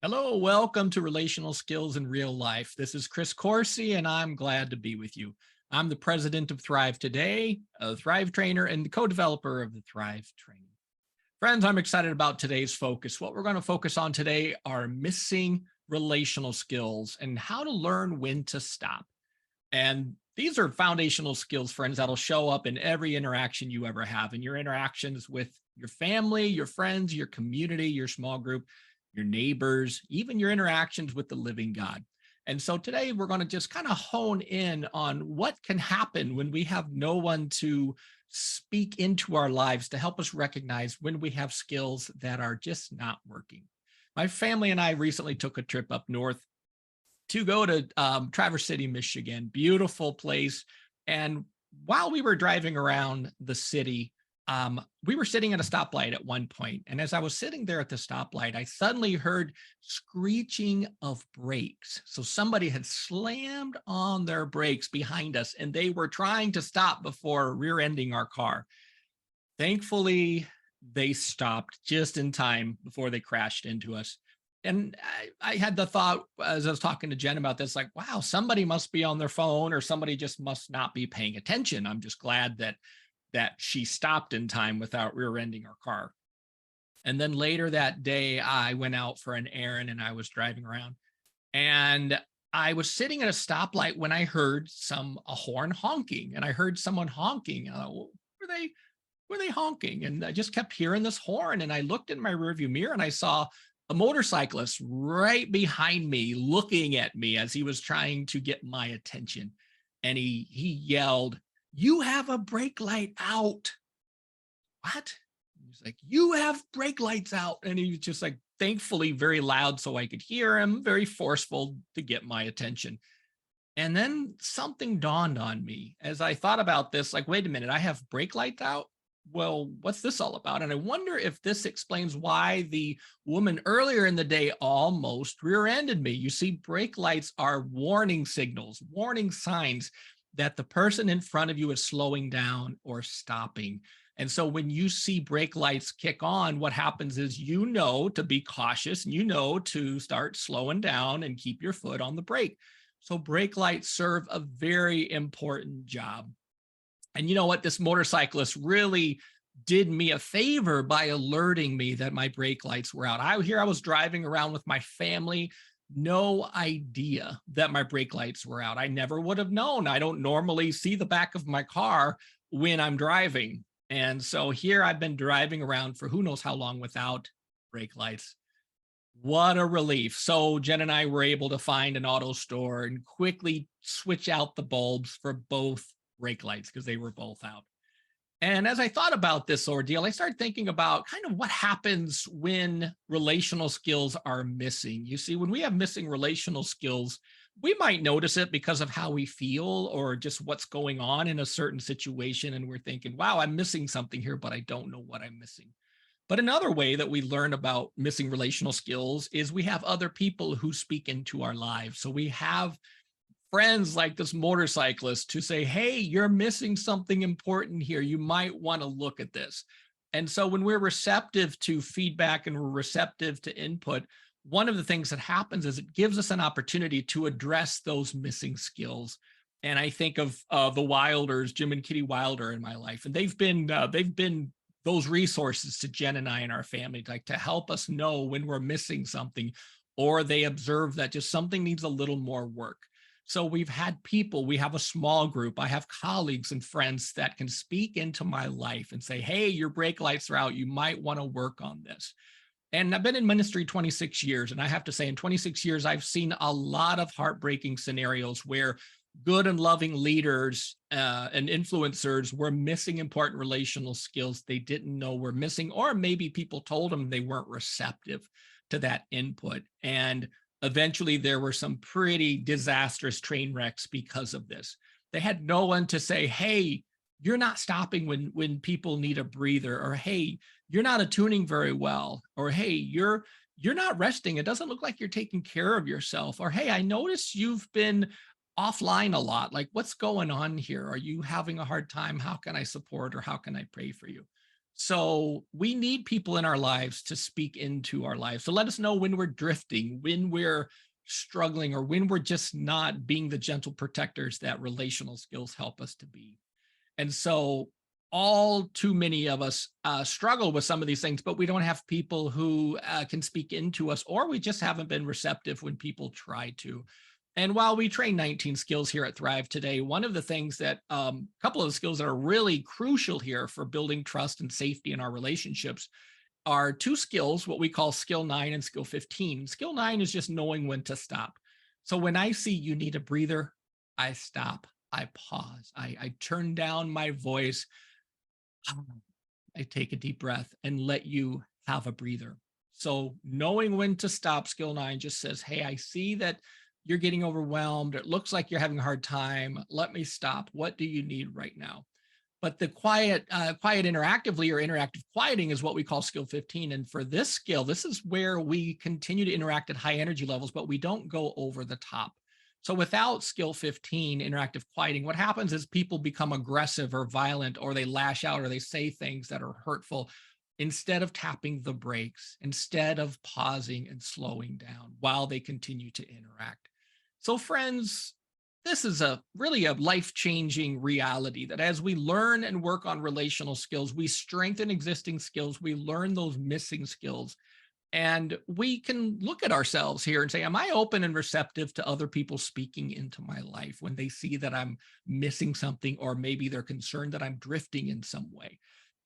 Hello, welcome to Relational Skills in Real Life. This is Chris Corsi, and I'm glad to be with you. I'm the president of Thrive Today, a Thrive trainer, and the co developer of the Thrive training. Friends, I'm excited about today's focus. What we're going to focus on today are missing relational skills and how to learn when to stop. And these are foundational skills, friends, that'll show up in every interaction you ever have, in your interactions with your family, your friends, your community, your small group, your neighbors, even your interactions with the living God. And so today we're going to just kind of hone in on what can happen when we have no one to speak into our lives to help us recognize when we have skills that are just not working. My family and I recently took a trip up north to go to Traverse City, Michigan. Beautiful place. And while we were driving around the city, we were sitting at a stoplight at one point. And as I was sitting there at the stoplight, I suddenly heard screeching of brakes. So somebody had slammed on their brakes behind us and they were trying to stop before rear ending our car. Thankfully, they stopped just in time before they crashed into us. And I had the thought as I was talking to Jen about this, like, wow, somebody must be on their phone or somebody just must not be paying attention. I'm just glad that she stopped in time without rear-ending her car. And then later that day, I went out for an errand and I was driving around and I was sitting at a stoplight when I heard a horn honking and I heard someone honking. Were they were they honking? And I just kept hearing this horn. And I looked in my rearview mirror and I saw a motorcyclist right behind me looking at me as he was trying to get my attention. And he yelled, "You have a brake light out." What? He's like, "You have brake lights out." And he was just like, thankfully, very loud so I could hear him, very forceful to get my attention. And then something dawned on me as I thought about this, like, wait a minute, I have brake lights out. Well, what's this all about? And I wonder if this explains why the woman earlier in the day almost rear-ended me. You see, brake lights are warning signals, warning signs that the person in front of you is slowing down or stopping. And so when you see brake lights kick on, what happens is you know to be cautious and you know to start slowing down and keep your foot on the brake. So brake lights serve a very important job. And you know what? This motorcyclist really did me a favor by alerting me that my brake lights were out. I was driving around with my family, no idea that my brake lights were out. I never would have known. I don't normally see the back of my car when I'm driving. And so here I've been driving around for who knows how long without brake lights. What a relief. So Jen and I were able to find an auto store and quickly switch out the bulbs for both brake lights because they were both out. And as I thought about this ordeal, I started thinking about kind of what happens when relational skills are missing. You see, when we have missing relational skills, we might notice it because of how we feel or just what's going on in a certain situation. And we're thinking, wow, I'm missing something here, but I don't know what I'm missing. But another way that we learn about missing relational skills is we have other people who speak into our lives. So we have friends like this motorcyclist to say, hey, you're missing something important here. You might want to look at this. And so when we're receptive to feedback and we're receptive to input, one of the things that happens is it gives us an opportunity to address those missing skills. And I think of the Wilders, Jim and Kitty Wilder in my life, and they've been those resources to Jen and I and our family, like to help us know when we're missing something, or they observe that just something needs a little more work. So we've had people, we have a small group. I have colleagues and friends that can speak into my life and say, hey, your brake lights are out. You might want to work on this. And I've been in ministry 26 years. And I have to say, in 26 years, I've seen a lot of heartbreaking scenarios where good and loving leaders and influencers were missing important relational skills they didn't know were missing, or maybe people told them they weren't receptive to that input. And eventually there were some pretty disastrous train wrecks because of this. They had no one to say, hey, you're not stopping when people need a breather, or hey, you're not attuning very well, or hey, you're not resting. It doesn't look like you're taking care of yourself, or hey, I notice you've been offline a lot. Like, what's going on here? Are you having a hard time? How can I support or how can I pray for you? So we need people in our lives to speak into our lives, to let us know when we're drifting, when we're struggling, or when we're just not being the gentle protectors that relational skills help us to be. And so, all too many of us struggle with some of these things, but we don't have people who can speak into us, or we just haven't been receptive when people try to. And while we train 19 skills here at Thrive today, one of the things that a couple of the skills that are really crucial here for building trust and safety in our relationships are two skills, what we call skill 9 and skill 15. Skill 9 is just knowing when to stop. So when I see you need a breather, I stop, I pause, I turn down my voice, I take a deep breath and let you have a breather. So knowing when to stop, skill 9 just says, hey, I see that you're getting overwhelmed. It looks like you're having a hard time. Let me stop. What do you need right now? But the quiet interactively or interactive quieting is what we call skill 15. And for this skill, this is where we continue to interact at high energy levels, but we don't go over the top. So without skill 15, interactive quieting, what happens is people become aggressive or violent, or they lash out, or they say things that are hurtful instead of tapping the brakes, instead of pausing and slowing down while they continue to interact. So friends, this is a really a life-changing reality that as we learn and work on relational skills, we strengthen existing skills, we learn those missing skills, and we can look at ourselves here and say, am I open and receptive to other people speaking into my life when they see that I'm missing something, or maybe they're concerned that I'm drifting in some way?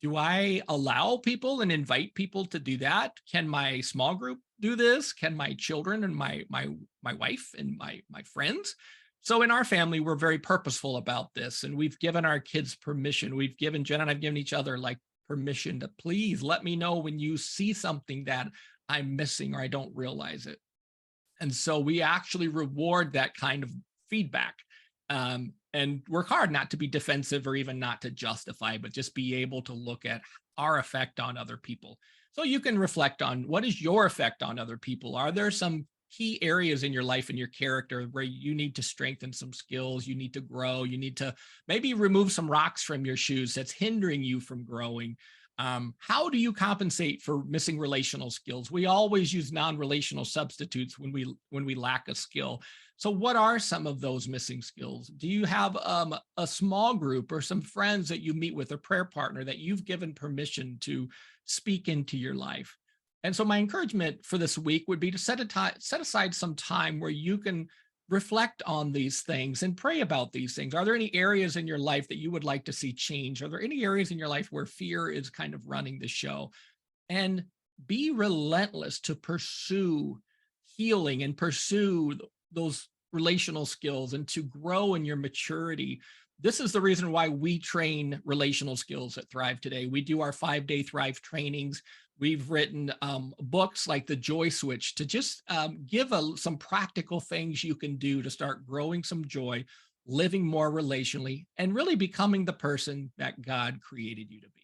Do I allow people and invite people to do that? Can my small group do this? Can my children and my wife and my friends? So in our family, we're very purposeful about this, and we've given our kids permission. We've given Jen and I've given each other like permission to please let me know when you see something that I'm missing or I don't realize it. And so we actually reward that kind of feedback, and work hard not to be defensive or even not to justify, but just be able to look at our effect on other people. So you can reflect on what is your effect on other people. Are there some key areas in your life and your character where you need to strengthen some skills, you need to grow, you need to maybe remove some rocks from your shoes that's hindering you from growing? How do you compensate for missing relational skills? We always use non-relational substitutes when we lack a skill. So what are some of those missing skills? Do you have a small group or some friends that you meet with, a prayer partner that you've given permission to speak into your life? And so my encouragement for this week would be to set aside some time where you can reflect on these things and pray about these things. Are there any areas in your life that you would like to see change? Are there any areas in your life where fear is kind of running the show? And be relentless to pursue healing and pursue those relational skills and to grow in your maturity. This is the reason why we train relational skills at Thrive Today. We do our 5-day Thrive trainings. We've written books like The Joy Switch to just give some practical things you can do to start growing some joy, living more relationally, and really becoming the person that God created you to be.